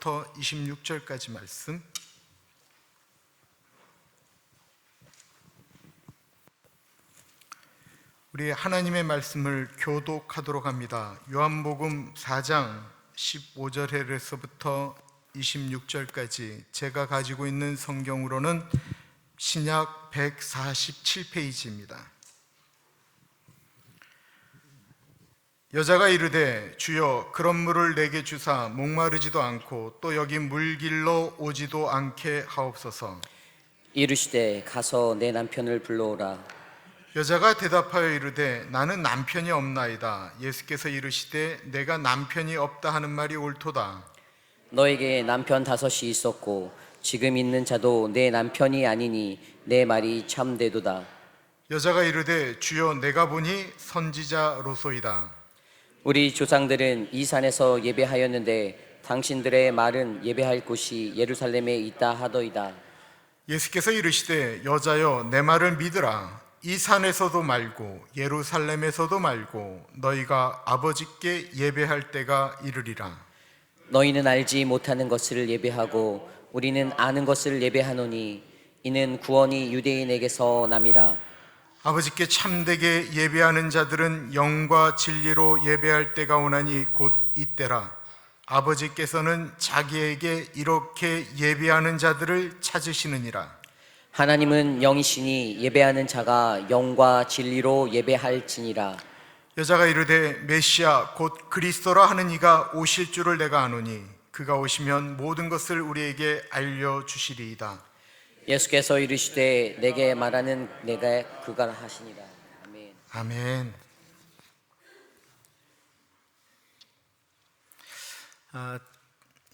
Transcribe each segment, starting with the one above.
14절부터 26절까지 말씀, 우리 하나님의 말씀을 교독하도록 합니다. 요한복음 4장 15절에서부터 26절까지 제가 가지고 있는 성경으로는 신약 147페이지입니다. 여자가 이르되 주여 그런 물을 내게 주사 목마르지도 않고 또 여기 물길로 오지도 않게 하옵소서. 이르시되 가서 내 남편을 불러오라. 여자가 대답하여 이르되 나는 남편이 없나이다. 예수께서 이르시되 내가 남편이 없다 하는 말이 옳도다. 너에게 남편 5이 있었고 지금 있는 자도 내 남편이 아니니 내 말이 참되도다. 여자가 이르되 주여 내가 보니 선지자로소이다. 우리 조상들은 이 산에서 예배하였는데 당신들의 말은 예배할 곳이 예루살렘에 있다 하더이다. 예수께서 이르시되 여자여 내 말을 믿으라. 이 산에서도 말고 예루살렘에서도 말고 너희가 아버지께 예배할 때가 이르리라. 너희는 알지 못하는 것을 예배하고 우리는 아는 것을 예배하노니 이는 구원이 유대인에게서 남이라. 아버지께 참되게 예배하는 자들은 영과 진리로 예배할 때가 오나니 곧 이때라. 아버지께서는 자기에게 이렇게 예배하는 자들을 찾으시느니라. 하나님은 영이시니 예배하는 자가 영과 진리로 예배할지니라. 여자가 이르되 메시아 곧 그리스도라 하는 이가 오실 줄을 내가 아노니 그가 오시면 모든 것을 우리에게 알려주시리이다. 예수께서 이르시되 내게 말하는 내가 그가 하시니라. 아멘. 아멘.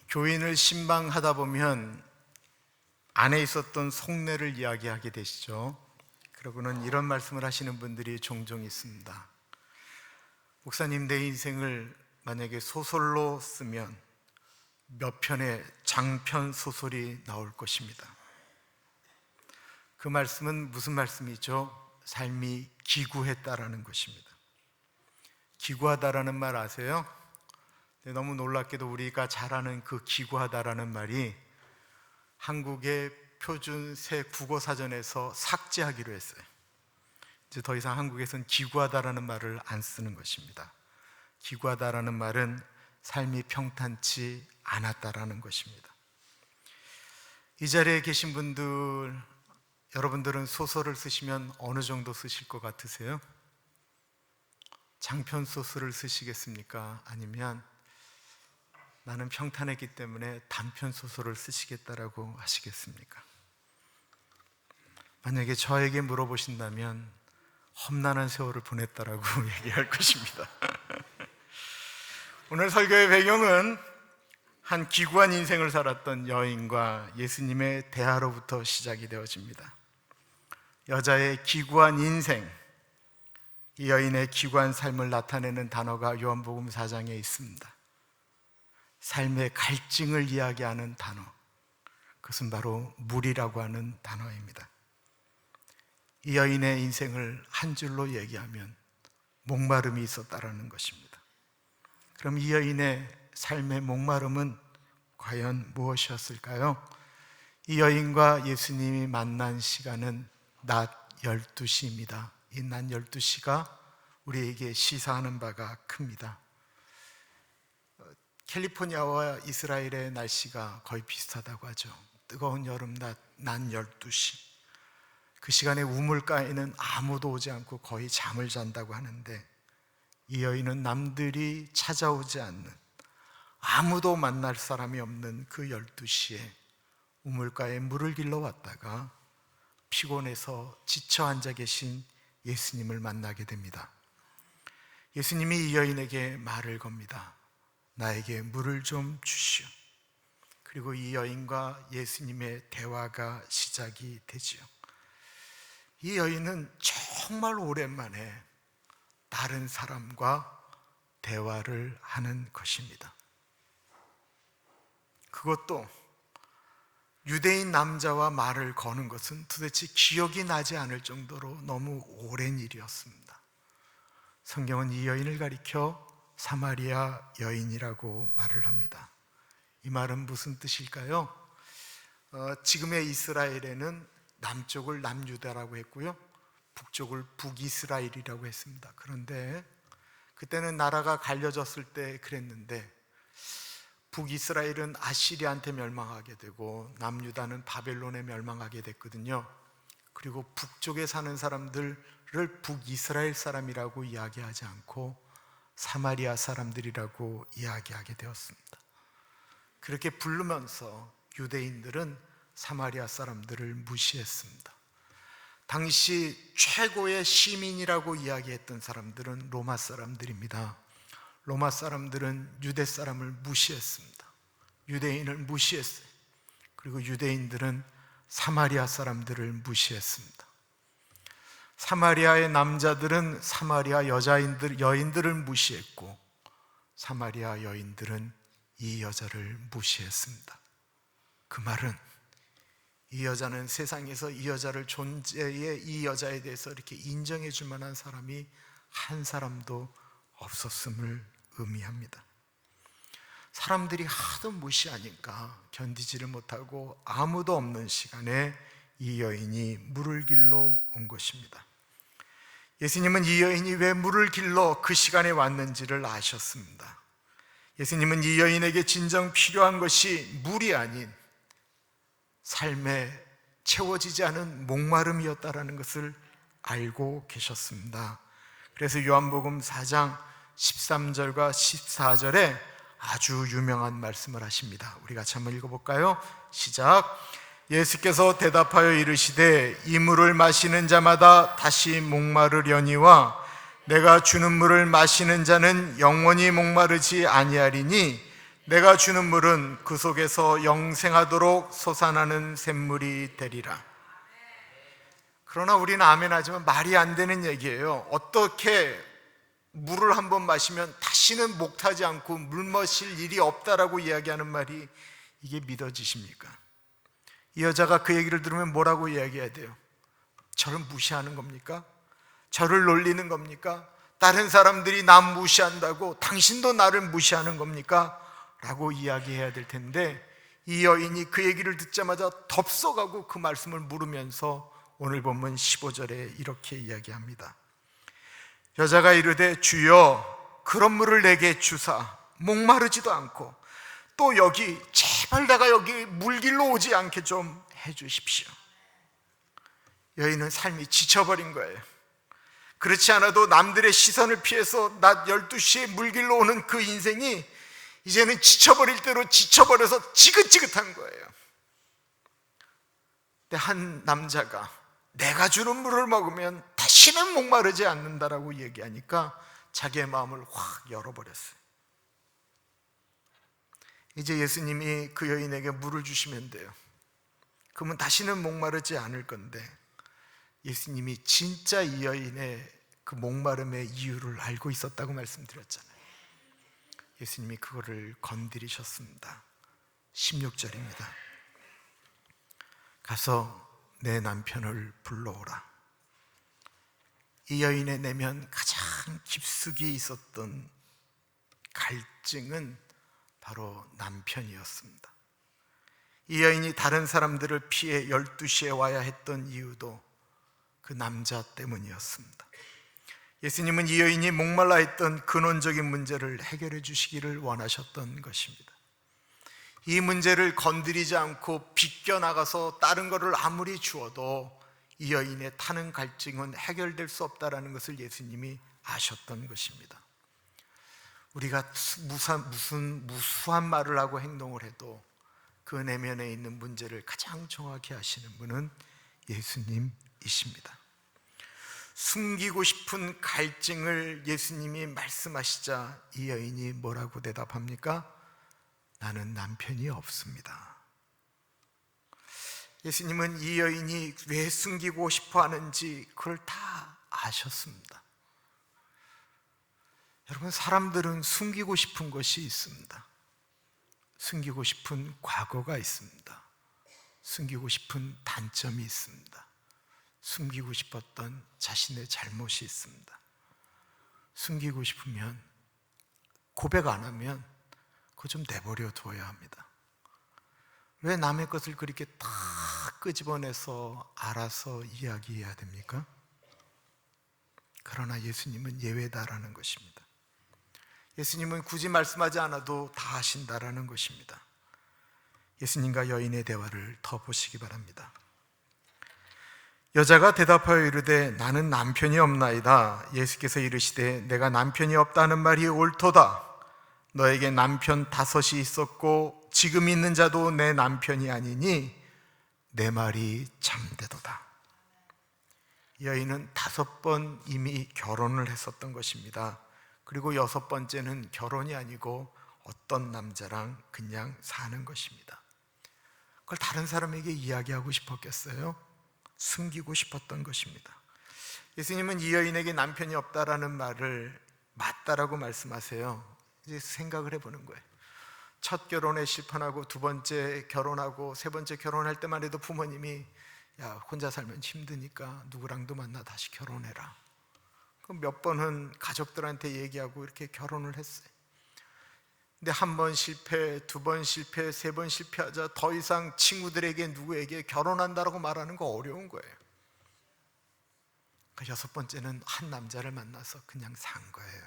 교인을 신방하다 보면 안에 있었던 속내를 이야기하게 되시죠. 그러고는 이런 말씀을 하시는 분들이 종종 있습니다. 목사님, 내 인생을 만약에 소설로 쓰면 몇 편의 장편 소설이 나올 것입니다. 그 말씀은 무슨 말씀이죠? 삶이 기구했다라는 것입니다. 기구하다라는 말 아세요? 너무 놀랍게도 우리가 잘 아는 그 기구하다라는 말이 한국의 표준 새 국어사전에서 삭제하기로 했어요. 이제 더 이상 한국에서는 기구하다라는 말을 안 쓰는 것입니다. 기구하다라는 말은 삶이 평탄치 않았다라는 것입니다. 이 자리에 계신 분들, 여러분들은 소설을 쓰시면 어느 정도 쓰실 것 같으세요? 장편 소설을 쓰시겠습니까? 아니면 나는 평탄했기 때문에 단편 소설을 쓰시겠다라고 하시겠습니까? 만약에 저에게 물어보신다면 험난한 세월을 보냈다라고 얘기할 것입니다. 오늘 설교의 배경은 한 기구한 인생을 살았던 여인과 예수님의 대화로부터 시작이 되어집니다. 여자의 기구한 인생, 이 여인의 기구한 삶을 나타내는 단어가 요한복음 4장에 있습니다. 삶의 갈증을 이야기하는 단어, 그것은 바로 물이라고 하는 단어입니다. 이 여인의 인생을 한 줄로 얘기하면 목마름이 있었다라는 것입니다. 그럼 이 여인의 삶의 목마름은 과연 무엇이었을까요? 이 여인과 예수님이 만난 시간은 낮 12시입니다. 이 낮 12시가 우리에게 시사하는 바가 큽니다. 캘리포니아와 이스라엘의 날씨가 거의 비슷하다고 하죠. 뜨거운 여름낮 12시, 그 시간에 우물가에는 아무도 오지 않고 거의 잠을 잔다고 하는데, 이 여인은 남들이 찾아오지 않는, 아무도 만날 사람이 없는 그 12시에 우물가에 물을 길러 왔다가 피곤해서 지쳐 앉아 계신 예수님을 만나게 됩니다. 예수님이 이 여인에게 말을 겁니다. 나에게 물을 좀 주시오. 그리고 이 여인과 예수님의 대화가 시작이 되지요. 이 여인은 정말 오랜만에 다른 사람과 대화를 하는 것입니다. 그것도 유대인 남자와 말을 거는 것은 도대체 기억이 나지 않을 정도로 너무 오랜 일이었습니다. 성경은 이 여인을 가리켜 사마리아 여인이라고 말을 합니다. 이 말은 무슨 뜻일까요? 지금의 이스라엘에는 남쪽을 남유다라고 했고요, 북쪽을 북이스라엘이라고 했습니다. 그런데 그때는 나라가 갈려졌을 때 그랬는데, 북이스라엘은 아시리아한테 멸망하게 되고 남유다는 바벨론에 멸망하게 됐거든요. 그리고 북쪽에 사는 사람들을 북이스라엘 사람이라고 이야기하지 않고 사마리아 사람들이라고 이야기하게 되었습니다. 그렇게 부르면서 유대인들은 사마리아 사람들을 무시했습니다. 당시 최고의 시민이라고 이야기했던 사람들은 로마 사람들입니다. 로마 사람들은 유대 사람을 무시했습니다. 유대인을 무시했어요. 그리고 유대인들은 사마리아 사람들을 무시했습니다. 사마리아의 남자들은 사마리아 여인들을 무시했고, 사마리아 여인들은 이 여자를 무시했습니다. 그 말은 이 여자는 세상에서 이 여자를 이 여자에 대해서 이렇게 인정해 줄 만한 사람이 한 사람도 없었음을 의미합니다. 사람들이 하도 무시하니까 견디지를 못하고 아무도 없는 시간에 이 여인이 물을 길러 온 것입니다. 예수님은 이 여인이 왜 물을 길러 그 시간에 왔는지를 아셨습니다. 예수님은 이 여인에게 진정 필요한 것이 물이 아닌 삶에 채워지지 않은 목마름이었다라는 것을 알고 계셨습니다. 그래서 요한복음 4장 13절과 14절에 아주 유명한 말씀을 하십니다. 우리 같이 한번 읽어볼까요? 시작. 예수께서 대답하여 이르시되 이 물을 마시는 자마다 다시 목마르려니와 내가 주는 물을 마시는 자는 영원히 목마르지 아니하리니 내가 주는 물은 그 속에서 영생하도록 솟아나는 샘물이 되리라. 그러나 우리는 아멘하지만 말이 안 되는 얘기예요. 어떻게 물을 한번 마시면 다시는 목타지 않고 물 마실 일이 없다라고 이야기하는 말이 이게 믿어지십니까? 이 여자가 그 얘기를 들으면 뭐라고 이야기해야 돼요? 저를 무시하는 겁니까? 저를 놀리는 겁니까? 다른 사람들이 나 무시한다고 당신도 나를 무시하는 겁니까? 라고 이야기해야 될 텐데, 이 여인이 그 얘기를 듣자마자 덥석하고 그 말씀을 물으면서 오늘 본문 15절에 이렇게 이야기합니다. 여자가 이르되 주여 그런 물을 내게 주사 목마르지도 않고 또 여기 제발 내가 여기 물길로 오지 않게 좀 해주십시오. 여인은 삶이 지쳐버린 거예요. 그렇지 않아도 남들의 시선을 피해서 낮 12시에 물길로 오는 그 인생이 이제는 지쳐버릴 대로 지쳐버려서 지긋지긋한 거예요. 근데 한 남자가 내가 주는 물을 먹으면 다시는 목마르지 않는다라고 얘기하니까 자기의 마음을 확 열어버렸어요. 이제 예수님이 그 여인에게 물을 주시면 돼요. 그러면 다시는 목마르지 않을 건데, 예수님이 진짜 이 여인의 그 목마름의 이유를 알고 있었다고 말씀드렸잖아요. 예수님이 그거를 건드리셨습니다. 16절입니다. 가서 내 남편을 불러오라. 이 여인의 내면 가장 깊숙이 있었던 갈증은 바로 남편이었습니다. 이 여인이 다른 사람들을 피해 12시에 와야 했던 이유도 그 남자 때문이었습니다. 예수님은 이 여인이 목말라 했던 근원적인 문제를 해결해 주시기를 원하셨던 것입니다. 이 문제를 건드리지 않고 비껴나가서 다른 것을 아무리 주어도 이 여인의 타는 갈증은 해결될 수 없다는 것을 예수님이 아셨던 것입니다. 우리가 무슨 무수한 말을 하고 행동을 해도 그 내면에 있는 문제를 가장 정확히 아시는 분은 예수님이십니다. 숨기고 싶은 갈증을 예수님이 말씀하시자 이 여인이 뭐라고 대답합니까? 나는 남편이 없습니다. 예수님은 이 여인이 왜 숨기고 싶어 하는지 그걸 다 아셨습니다. 여러분, 사람들은 숨기고 싶은 것이 있습니다. 숨기고 싶은 과거가 있습니다. 숨기고 싶은 단점이 있습니다. 숨기고 싶었던 자신의 잘못이 있습니다. 숨기고 싶으면 고백 안 하면 그거 좀 내버려 둬야 합니다. 왜 남의 것을 그렇게 다 끄집어내서 알아서 이야기해야 됩니까? 그러나 예수님은 예외다라는 것입니다. 예수님은 굳이 말씀하지 않아도 다 하신다라는 것입니다. 예수님과 여인의 대화를 더 보시기 바랍니다. 여자가 대답하여 이르되 나는 남편이 없나이다. 예수께서 이르시되 내가 남편이 없다는 말이 옳도다. 너에게 남편 5이 있었고 지금 있는 자도 내 남편이 아니니 내 말이 참되도다. 여인은 5번 이미 결혼을 했었던 것입니다. 그리고 6번째는 결혼이 아니고 어떤 남자랑 그냥 사는 것입니다. 그걸 다른 사람에게 이야기하고 싶었겠어요? 숨기고 싶었던 것입니다. 예수님은 이 여인에게 남편이 없다라는 말을 맞다라고 말씀하세요. 이제 생각을 해보는 거예요. 첫 결혼에 실패하고 2번째 결혼하고 3번째 결혼할 때만 해도 부모님이 야, 혼자 살면 힘드니까 누구랑도 만나 다시 결혼해라. 그럼 몇 번은 가족들한테 얘기하고 이렇게 결혼을 했어요. 근데 1번 실패, 2번 실패, 3번 실패하자 더 이상 친구들에게 누구에게 결혼한다라고 말하는 거 어려운 거예요. 그 6번째는 한 남자를 만나서 그냥 산 거예요.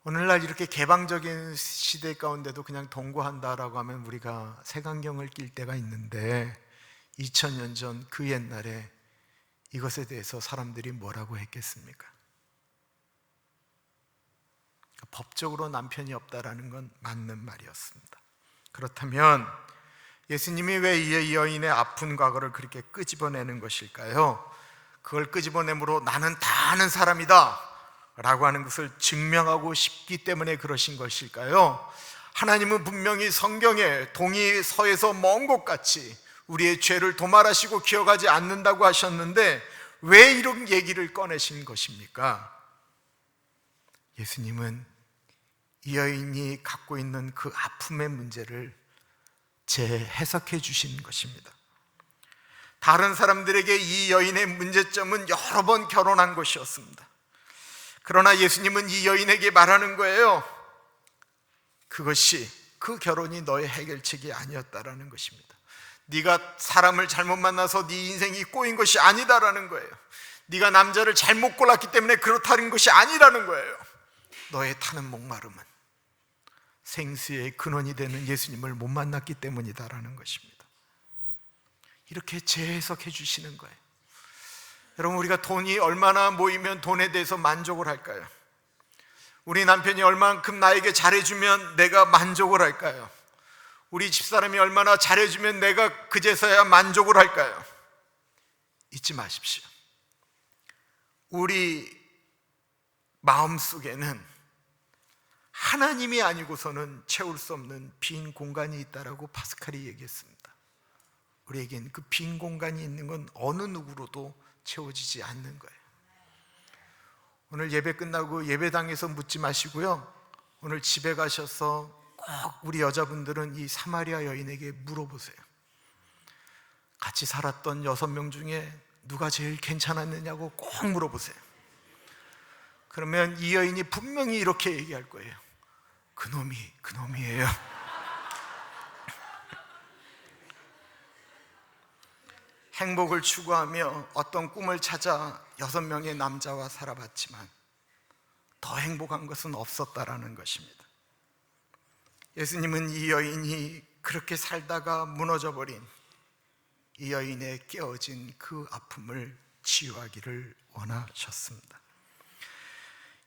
오늘날 이렇게 개방적인 시대 가운데도 그냥 동거한다라고 하면 우리가 색안경을 낄 때가 있는데 2000년 전 그 옛날에 이것에 대해서 사람들이 뭐라고 했겠습니까? 법적으로 남편이 없다라는 건 맞는 말이었습니다. 그렇다면 예수님이 왜 이 여인의 아픈 과거를 그렇게 끄집어내는 것일까요? 그걸 끄집어내므로 나는 다 아는 사람이다 라고 하는 것을 증명하고 싶기 때문에 그러신 것일까요? 하나님은 분명히 성경에 동이 서에서 먼 곳같이 우리의 죄를 도말하시고 기억하지 않는다고 하셨는데 왜 이런 얘기를 꺼내신 것입니까? 예수님은 이 여인이 갖고 있는 그 아픔의 문제를 재해석해 주신 것입니다. 다른 사람들에게 이 여인의 문제점은 여러 번 결혼한 것이었습니다. 그러나 예수님은 이 여인에게 말하는 거예요. 그것이 그 결혼이 너의 해결책이 아니었다라는 것입니다. 네가 사람을 잘못 만나서 네 인생이 꼬인 것이 아니다라는 거예요. 네가 남자를 잘못 골랐기 때문에 그렇다는 것이 아니라는 거예요. 너의 타는 목마름은 생수의 근원이 되는 예수님을 못 만났기 때문이다라는 것입니다. 이렇게 재해석해 주시는 거예요. 여러분, 우리가 돈이 얼마나 모이면 돈에 대해서 만족을 할까요? 우리 남편이 얼만큼 나에게 잘해주면 내가 만족을 할까요? 우리 집사람이 얼마나 잘해주면 내가 그제서야 만족을 할까요? 잊지 마십시오. 우리 마음속에는 하나님이 아니고서는 채울 수 없는 빈 공간이 있다라고 파스칼이 얘기했습니다. 우리에겐 그 빈 공간이 있는 건 어느 누구로도 채워지지 않는 거예요. 오늘 예배 끝나고 예배당에서 묻지 마시고요, 오늘 집에 가셔서 꼭 우리 여자분들은 이 사마리아 여인에게 물어보세요. 같이 살았던 6명 중에 누가 제일 괜찮았느냐고 꼭 물어보세요. 그러면 이 여인이 분명히 이렇게 얘기할 거예요. 그놈이에요. 행복을 추구하며 어떤 꿈을 찾아 6명의 남자와 살아봤지만 더 행복한 것은 없었다라는 것입니다. 예수님은 이 여인이 그렇게 살다가 무너져버린 이 여인의 깨어진 그 아픔을 치유하기를 원하셨습니다.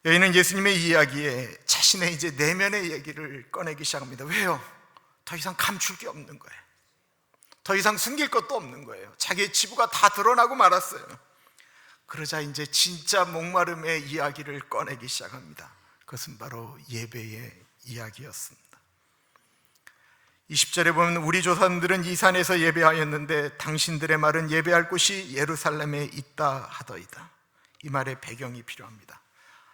여인은 예수님의 이야기에 자신의 이제 내면의 얘기를 꺼내기 시작합니다. 왜요? 더 이상 감출 게 없는 거예요. 더 이상 숨길 것도 없는 거예요. 자기의 치부가 다 드러나고 말았어요. 그러자 이제 진짜 목마름의 이야기를 꺼내기 시작합니다. 그것은 바로 예배의 이야기였습니다. 20절에 보면 우리 조상들은 이 산에서 예배하였는데 당신들의 말은 예배할 곳이 예루살렘에 있다 하더이다. 이 말의 배경이 필요합니다.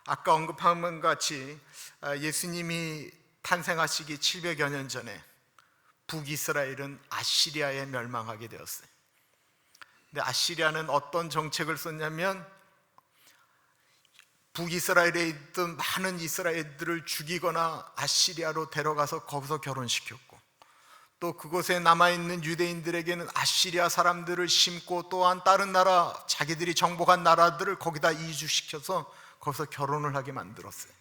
아까 언급한 것 같이 예수님이 탄생하시기 700여 년 전에 북이스라엘은 아시리아에 멸망하게 되었어요. 근데 아시리아는 어떤 정책을 썼냐면 북이스라엘에 있던 많은 이스라엘들을 죽이거나 아시리아로 데려가서 거기서 결혼시켰고, 또 그곳에 남아있는 유대인들에게는 아시리아 사람들을 심고 또한 다른 나라, 자기들이 정복한 나라들을 거기다 이주시켜서 거기서 결혼을 하게 만들었어요.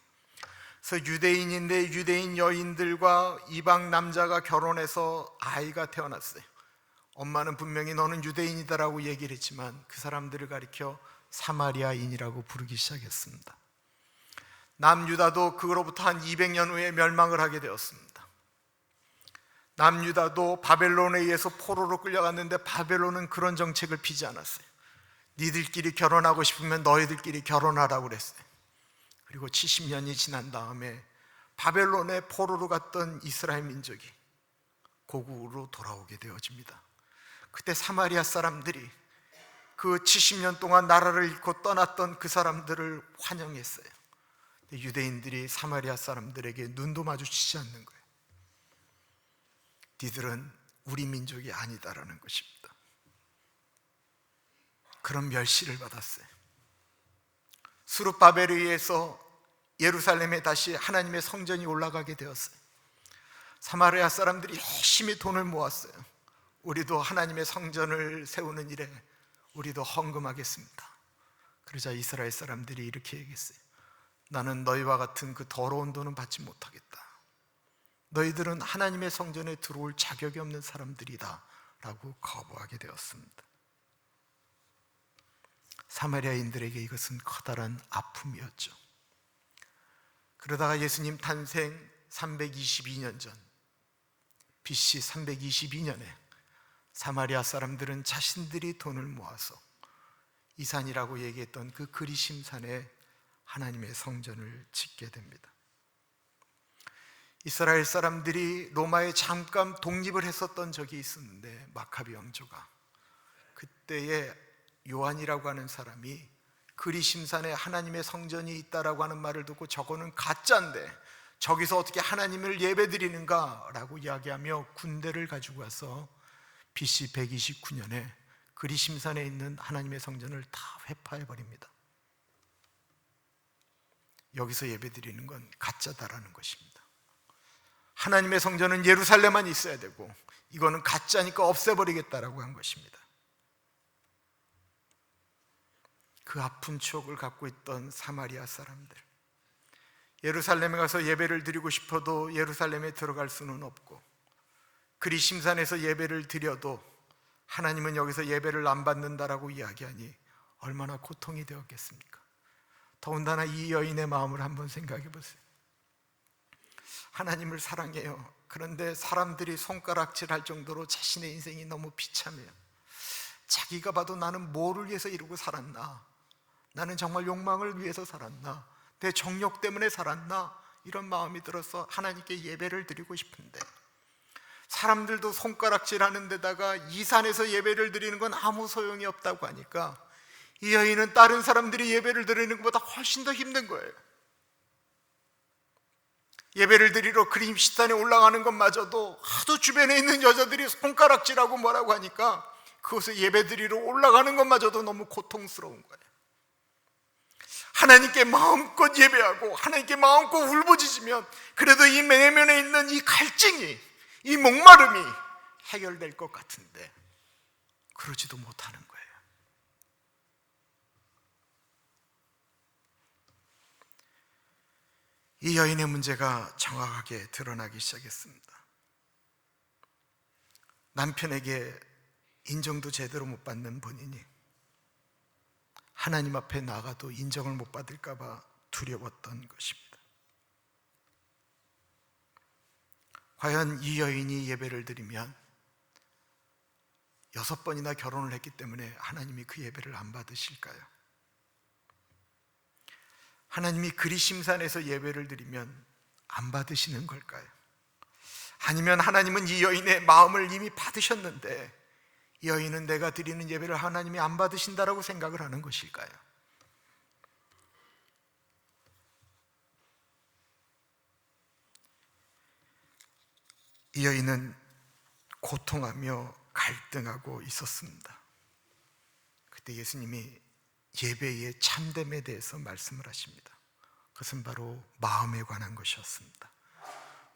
그래서 유대인인데 유대인 여인들과 이방 남자가 결혼해서 아이가 태어났어요. 엄마는 분명히 너는 유대인이다라고 얘기를 했지만 그 사람들을 가리켜 사마리아인이라고 부르기 시작했습니다. 남유다도 그로부터 한 200년 후에 멸망을 하게 되었습니다. 남유다도 바벨론에 의해서 포로로 끌려갔는데 바벨론은 그런 정책을 피지 않았어요. 니들끼리 결혼하고 싶으면 너희들끼리 결혼하라고 그랬어요. 그리고 70년이 지난 다음에 바벨론에 포로로 갔던 이스라엘 민족이 고국으로 돌아오게 되어집니다. 그때 사마리아 사람들이 그 70년 동안 나라를 잃고 떠났던 그 사람들을 환영했어요. 유대인들이 사마리아 사람들에게 눈도 마주치지 않는 거예요. 니들은 우리 민족이 아니다라는 것입니다. 그런 멸시를 받았어요. 수룹바벨에 의해서 예루살렘에 다시 하나님의 성전이 올라가게 되었어요. 사마리아 사람들이 열심히 돈을 모았어요. 우리도 하나님의 성전을 세우는 일에 우리도 헌금하겠습니다. 그러자 이스라엘 사람들이 이렇게 얘기했어요. 나는 너희와 같은 그 더러운 돈은 받지 못하겠다. 너희들은 하나님의 성전에 들어올 자격이 없는 사람들이다 라고 거부하게 되었습니다. 사마리아인들에게 이것은 커다란 아픔이었죠. 그러다가 예수님 탄생 322년 전 BC 322년에 사마리아 사람들은 자신들이 돈을 모아서 이 산이라고 얘기했던 그 그리심 산에 하나님의 성전을 짓게 됩니다. 이스라엘 사람들이 로마에 잠깐 독립을 했었던 적이 있었는데 마카비 왕조가 그때에 요한이라고 하는 사람이 그리심산에 하나님의 성전이 있다라고 하는 말을 듣고 저거는 가짜인데 저기서 어떻게 하나님을 예배드리는가 라고 이야기하며 군대를 가지고 와서 BC 129년에 그리심산에 있는 하나님의 성전을 다 회파해버립니다. 여기서 예배드리는 건 가짜다라는 것입니다. 하나님의 성전은 예루살렘만 있어야 되고 이거는 가짜니까 없애버리겠다라고 한 것입니다. 그 아픈 추억을 갖고 있던 사마리아 사람들, 예루살렘에 가서 예배를 드리고 싶어도 예루살렘에 들어갈 수는 없고 그리심산에서 예배를 드려도 하나님은 여기서 예배를 안 받는다라고 이야기하니 얼마나 고통이 되었겠습니까? 더군다나 이 여인의 마음을 한번 생각해 보세요. 하나님을 사랑해요. 그런데 사람들이 손가락질할 정도로 자신의 인생이 너무 비참해요. 자기가 봐도 나는 뭐를 위해서 이러고 살았나? 나는 정말 욕망을 위해서 살았나? 내 정욕 때문에 살았나? 이런 마음이 들어서 하나님께 예배를 드리고 싶은데 사람들도 손가락질하는 데다가 이 산에서 예배를 드리는 건 아무 소용이 없다고 하니까 이 여인은 다른 사람들이 예배를 드리는 것보다 훨씬 더 힘든 거예요. 예배를 드리러 그림시산에 올라가는 것마저도 하도 주변에 있는 여자들이 손가락질하고 뭐라고 하니까 그곳에 예배 드리러 올라가는 것마저도 너무 고통스러운 거예요. 하나님께 마음껏 예배하고 하나님께 마음껏 울부짖으면 그래도 이 내면에 있는 이 갈증이, 이 목마름이 해결될 것 같은데 그러지도 못하는 거예요. 이 여인의 문제가 정확하게 드러나기 시작했습니다. 남편에게 인정도 제대로 못 받는 본인이 하나님 앞에 나가도 인정을 못 받을까 봐 두려웠던 것입니다. 과연 이 여인이 예배를 드리면 6번이나 결혼을 했기 때문에 하나님이 그 예배를 안 받으실까요? 하나님이 그리심산에서 예배를 드리면 안 받으시는 걸까요? 아니면 하나님은 이 여인의 마음을 이미 받으셨는데 이 여인은 내가 드리는 예배를 하나님이 안 받으신다라고 생각을 하는 것일까요? 이 여인은 고통하며 갈등하고 있었습니다. 그때 예수님이 예배의 참됨에 대해서 말씀을 하십니다. 그것은 바로 마음에 관한 것이었습니다.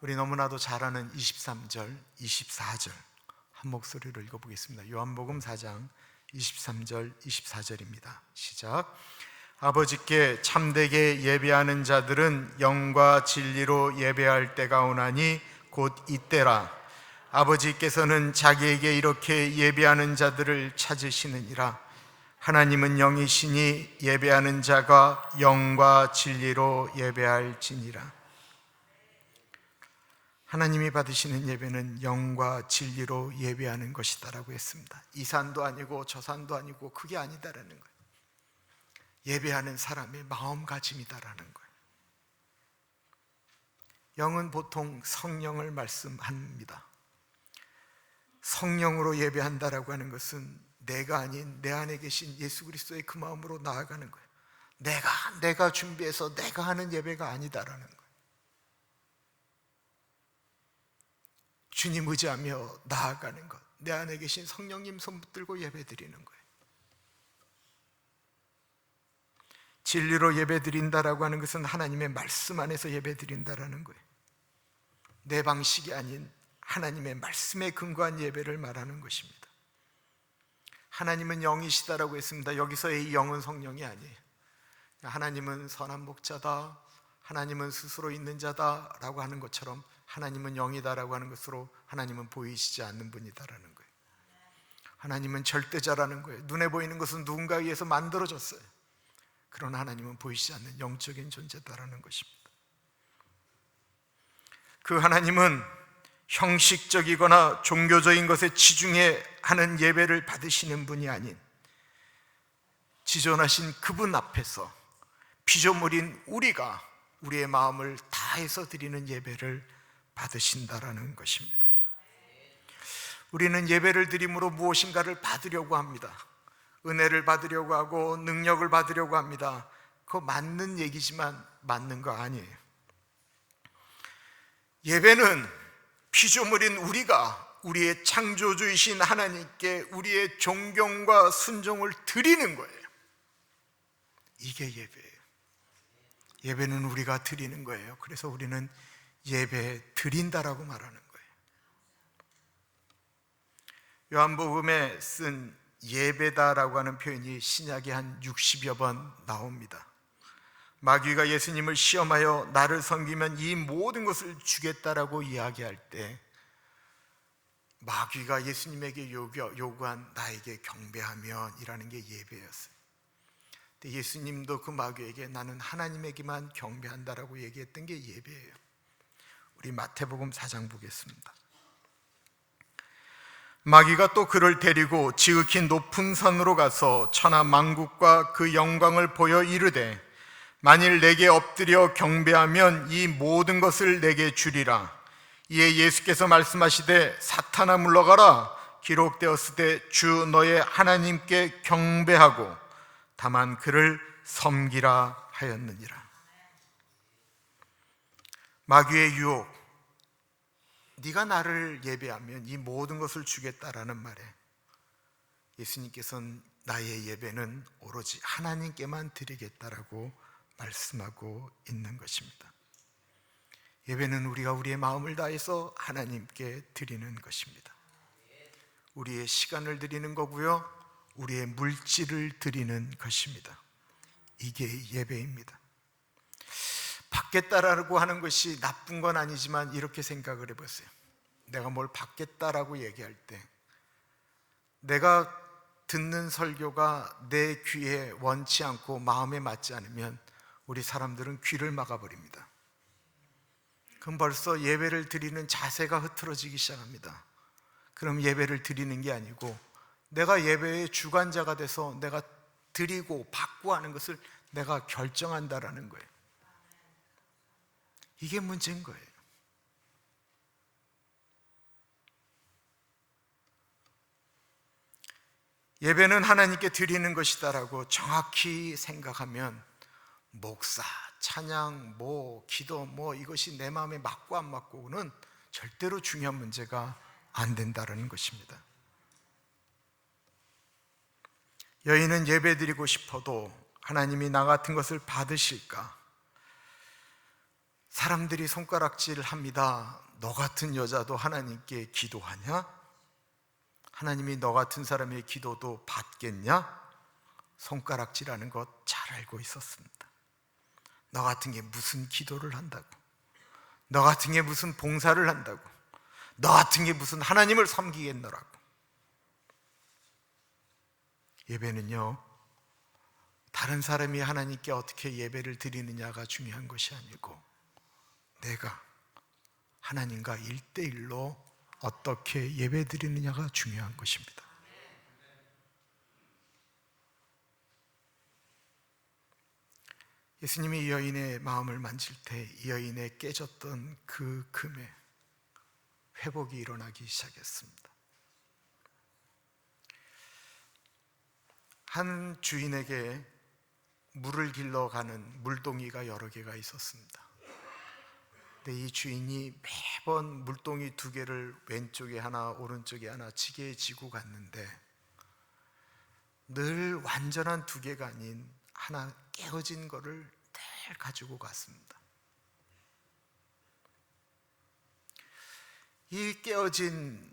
우리 너무나도 잘 아는 23절, 24절 한 목소리로 읽어보겠습니다. 요한복음 4장 23절, 24절입니다. 시작. 아버지께 참되게 예배하는 자들은 영과 진리로 예배할 때가 오나니 곧 이때라. 아버지께서는 자기에게 이렇게 예배하는 자들을 찾으시느니라. 하나님은 영이시니 예배하는 자가 영과 진리로 예배할지니라. 하나님이 받으시는 예배는 영과 진리로 예배하는 것이다라고 했습니다. 이 산도 아니고 저 산도 아니고 그게 아니다라는 거예요. 예배하는 사람의 마음가짐이다라는 거예요. 영은 보통 성령을 말씀합니다. 성령으로 예배한다라고 하는 것은 내가 아닌 내 안에 계신 예수 그리스도의 그 마음으로 나아가는 거예요. 내가 준비해서 내가 하는 예배가 아니다라는 거예요. 주님 의지하며 나아가는 것, 내 안에 계신 성령님 손 붙들고 예배드리는 거예요. 진리로 예배드린다라고 하는 것은 하나님의 말씀 안에서 예배드린다라는 거예요. 내 방식이 아닌 하나님의 말씀에 근거한 예배를 말하는 것입니다. 하나님은 영이시다라고 했습니다. 여기서의 이 영은 성령이 아니에요. 하나님은 선한 목자다, 하나님은 스스로 있는 자다라고 하는 것처럼 하나님은 영이다라고 하는 것으로 하나님은 보이시지 않는 분이다라는 거예요. 하나님은 절대자라는 거예요. 눈에 보이는 것은 누군가에 의해서 만들어졌어요. 그러나 하나님은 보이시지 않는 영적인 존재다라는 것입니다. 그 하나님은 형식적이거나 종교적인 것에 치중해 하는 예배를 받으시는 분이 아닌 지존하신 그분 앞에서 피조물인 우리가 우리의 마음을 다해서 드리는 예배를 받으신다라는 것입니다. 우리는 예배를 드림으로 무엇인가를 받으려고 합니다. 은혜를 받으려고 하고 능력을 받으려고 합니다. 그거 맞는 얘기지만 맞는 거 아니에요. 예배는 피조물인 우리가 우리의 창조주이신 하나님께 우리의 존경과 순종을 드리는 거예요. 이게 예배예요. 예배는 우리가 드리는 거예요. 그래서 우리는 예배 드린다라고 말하는 거예요. 요한복음에 쓴 예배다라고 하는 표현이 신약에 한 60여 번 나옵니다. 마귀가 예수님을 시험하여 나를 섬기면 이 모든 것을 주겠다라고 이야기할 때 마귀가 예수님에게 요구한 나에게 경배하면 이라는 게 예배였어요. 근데 예수님도 그 마귀에게 나는 하나님에게만 경배한다라고 얘기했던 게 예배예요. 우리 마태복음 4장 보겠습니다. 마귀가 또 그를 데리고 지극히 높은 산으로 가서 천하 만국과 그 영광을 보여 이르되 만일 내게 엎드려 경배하면 이 모든 것을 내게 주리라. 이에 예수께서 말씀하시되 사탄아 물러가라. 기록되었으되 주 너의 하나님께 경배하고 다만 그를 섬기라 하였느니라. 마귀의 유혹, 네가 나를 예배하면 이 모든 것을 주겠다라는 말에 예수님께서는 나의 예배는 오로지 하나님께만 드리겠다라고 말씀하고 있는 것입니다. 예배는 우리가 우리의 마음을 다해서 하나님께 드리는 것입니다. 우리의 시간을 드리는 거고요, 우리의 물질을 드리는 것입니다. 이게 예배입니다. 받겠다라고 하는 것이 나쁜 건 아니지만 이렇게 생각을 해보세요. 내가 뭘 받겠다라고 얘기할 때 내가 듣는 설교가 내 귀에 원치 않고 마음에 맞지 않으면 우리 사람들은 귀를 막아버립니다. 그럼 벌써 예배를 드리는 자세가 흐트러지기 시작합니다. 그럼 예배를 드리는 게 아니고 내가 예배의 주관자가 돼서 내가 드리고 받고 하는 것을 내가 결정한다라는 거예요. 이게 문제인 거예요. 예배는 하나님께 드리는 것이다라고 정확히 생각하면 목사, 찬양, 기도 이것이 내 마음에 맞고 안 맞고는 절대로 중요한 문제가 안 된다는 것입니다. 여인은 예배 드리고 싶어도 하나님이 나 같은 것을 받으실까? 사람들이 손가락질 합니다. 너 같은 여자도 하나님께 기도하냐? 하나님이 너 같은 사람의 기도도 받겠냐? 손가락질하는 것 잘 알고 있었습니다. 너 같은 게 무슨 기도를 한다고, 너 같은 게 무슨 봉사를 한다고, 너 같은 게 무슨 하나님을 섬기겠노라고. 예배는요, 다른 사람이 하나님께 어떻게 예배를 드리느냐가 중요한 것이 아니고 내가 하나님과 1대1로 어떻게 예배 드리느냐가 중요한 것입니다. 예수님이 이 여인의 마음을 만질 때 이 여인의 깨졌던 그 금에 회복이 일어나기 시작했습니다. 한 주인에게 물을 길러 가는 물동이가 여러 개가 있었습니다. 근데 이 주인이 매번 물동이 2개를 왼쪽에 하나 오른쪽에 하나 지게 지고 갔는데 늘 완전한 2개가 아닌 하나 깨어진 거를 늘 가지고 갔습니다. 이 깨어진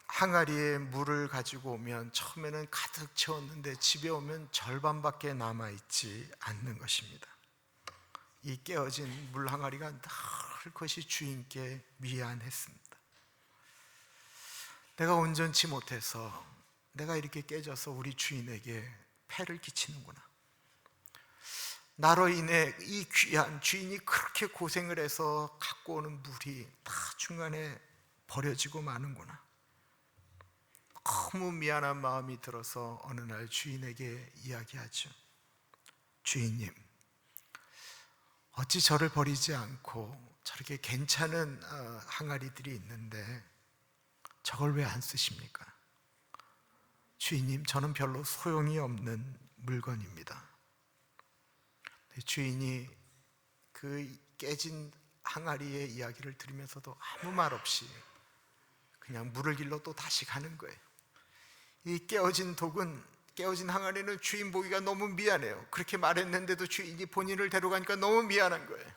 항아리에 물을 가지고 오면 처음에는 가득 채웠는데 집에 오면 절반밖에 남아있지 않는 것입니다. 이 깨어진 물 항아리가 늘 그것이 주인께 미안했습니다. 내가 온전치 못해서 내가 이렇게 깨져서 우리 주인에게 폐를 끼치는구나. 나로 인해 이 귀한 주인이 그렇게 고생을 해서 갖고 오는 물이 다 중간에 버려지고 마는구나. 너무 미안한 마음이 들어서 어느 날 주인에게 이야기하죠. 주인님, 어찌 저를 버리지 않고 저렇게 괜찮은 항아리들이 있는데 저걸 왜 안 쓰십니까? 주인님, 저는 별로 소용이 없는 물건입니다. 주인이 그 깨진 항아리의 이야기를 들으면서도 아무 말 없이 그냥 물을 길러 또 다시 가는 거예요. 이 깨어진 항아리는 주인 보기가 너무 미안해요. 그렇게 말했는데도 주인이 본인을 데려가니까 너무 미안한 거예요.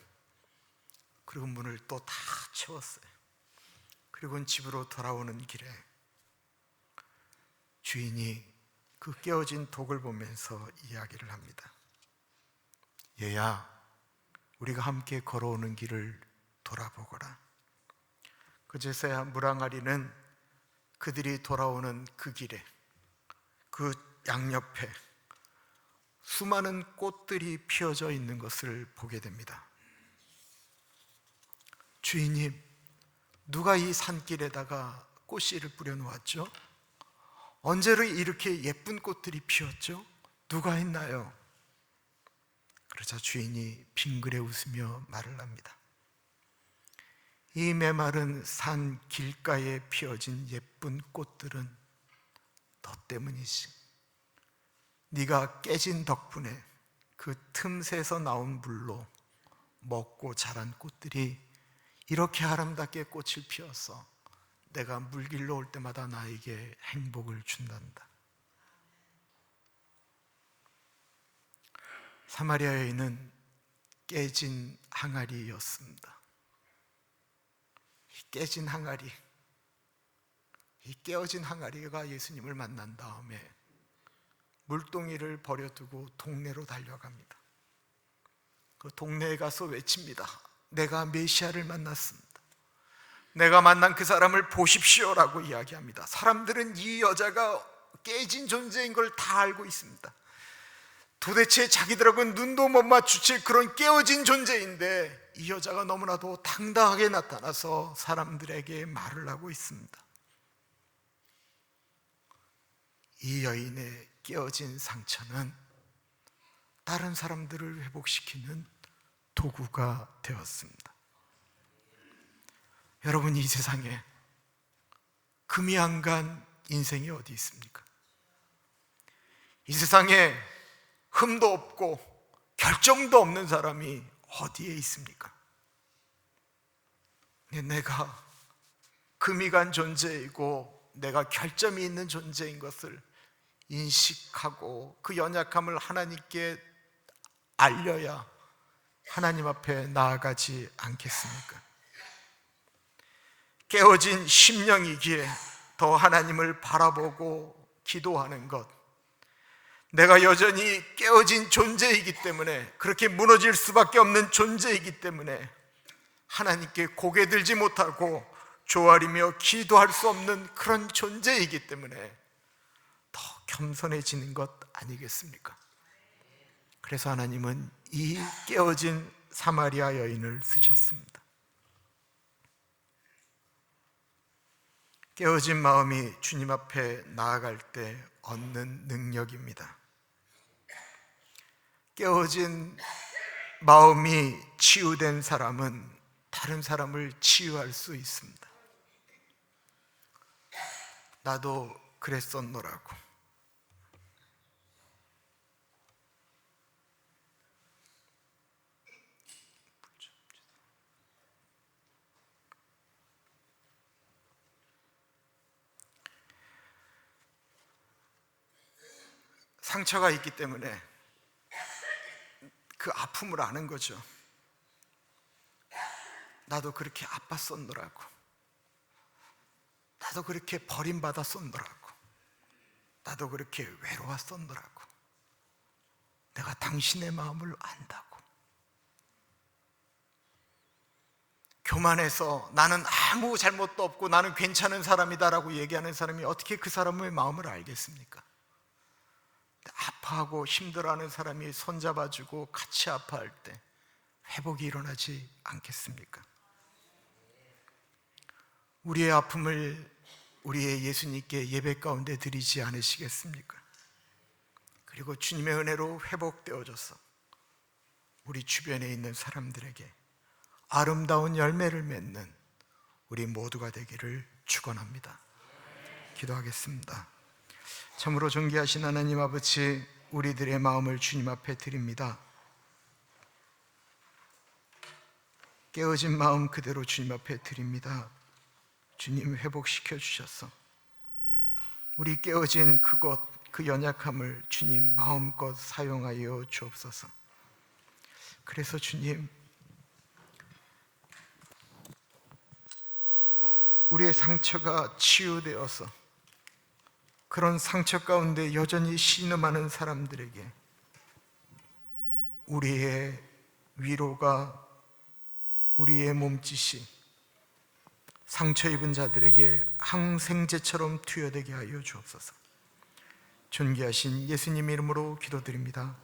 그리고 문을 또 다 채웠어요. 그리고 집으로 돌아오는 길에 주인이 그 깨어진 독을 보면서 이야기를 합니다. 얘야, 우리가 함께 걸어오는 길을 돌아보거라. 그제서야 물항아리는 그들이 돌아오는 그 길에 그 양옆에 수많은 꽃들이 피어져 있는 것을 보게 됩니다. 주인님, 누가 이 산길에다가 꽃씨를 뿌려놓았죠? 언제로 이렇게 예쁜 꽃들이 피었죠? 누가 했나요? 그러자 주인이 빙그레 웃으며 말을 합니다. 이 메마른 산 길가에 피어진 예쁜 꽃들은 너 때문이지. 네가 깨진 덕분에 그 틈새에서 나온 물로 먹고 자란 꽃들이 이렇게 아름답게 꽃을 피워서 내가 물 길러 올 때마다 나에게 행복을 준단다. 사마리아 여인은 깨진 항아리였습니다. 이 깨진 항아리, 이 깨어진 항아리가 예수님을 만난 다음에 물동이를 버려두고 동네로 달려갑니다. 그 동네에 가서 외칩니다. 내가 메시아를 만났습니다. 내가 만난 그 사람을 보십시오라고 이야기합니다. 사람들은 이 여자가 깨진 존재인 걸 다 알고 있습니다. 도대체 자기들하고는 눈도 못 마주칠 그런 깨어진 존재인데 이 여자가 너무나도 당당하게 나타나서 사람들에게 말을 하고 있습니다. 이 여인의 깨어진 상처는 다른 사람들을 회복시키는 도구가 되었습니다. 여러분, 이 세상에 금이 안 간 인생이 어디 있습니까? 이 세상에 흠도 없고 결정도 없는 사람이 어디에 있습니까? 내가 금이 간 존재이고 내가 결점이 있는 존재인 것을 인식하고 그 연약함을 하나님께 알려야 하나님 앞에 나아가지 않겠습니까? 깨어진 심령이기에 더 하나님을 바라보고 기도하는 것, 내가 여전히 깨어진 존재이기 때문에, 그렇게 무너질 수밖에 없는 존재이기 때문에 하나님께 고개 들지 못하고 조아리며 기도할 수 없는 그런 존재이기 때문에 더 겸손해지는 것 아니겠습니까? 그래서 하나님은 이 깨어진 사마리아 여인을 쓰셨습니다. 깨어진 마음이 주님 앞에 나아갈 때 얻는 능력입니다. 깨어진 마음이 치유된 사람은 다른 사람을 치유할 수 있습니다. 나도 그랬었노라고. 상처가 있기 때문에 그 아픔을 아는 거죠. 나도 그렇게 아팠었노라고. 나도 그렇게 버림받았었노라고. 나도 그렇게 외로웠었노라고. 내가 당신의 마음을 안다고. 교만해서 나는 아무 잘못도 없고 나는 괜찮은 사람이다라고 얘기하는 사람이 어떻게 그 사람의 마음을 알겠습니까? 아파하고 힘들어하는 사람이 손잡아주고 같이 아파할 때 회복이 일어나지 않겠습니까? 우리의 아픔을 우리의 예수님께 예배 가운데 드리지 않으시겠습니까? 그리고 주님의 은혜로 회복되어져서 우리 주변에 있는 사람들에게 아름다운 열매를 맺는 우리 모두가 되기를 축원합니다. 기도하겠습니다. 참으로 존귀하신 하나님 아버지, 우리들의 마음을 주님 앞에 드립니다. 깨어진 마음 그대로 주님 앞에 드립니다. 주님 회복시켜 주셔서 우리 깨어진 그곳, 그 연약함을 주님 마음껏 사용하여 주옵소서. 그래서 주님, 우리의 상처가 치유되어서 그런 상처 가운데 여전히 신음하는 사람들에게 우리의 위로가, 우리의 몸짓이 상처 입은 자들에게 항생제처럼 투여되게 하여 주옵소서. 존귀하신 예수님 이름으로 기도드립니다.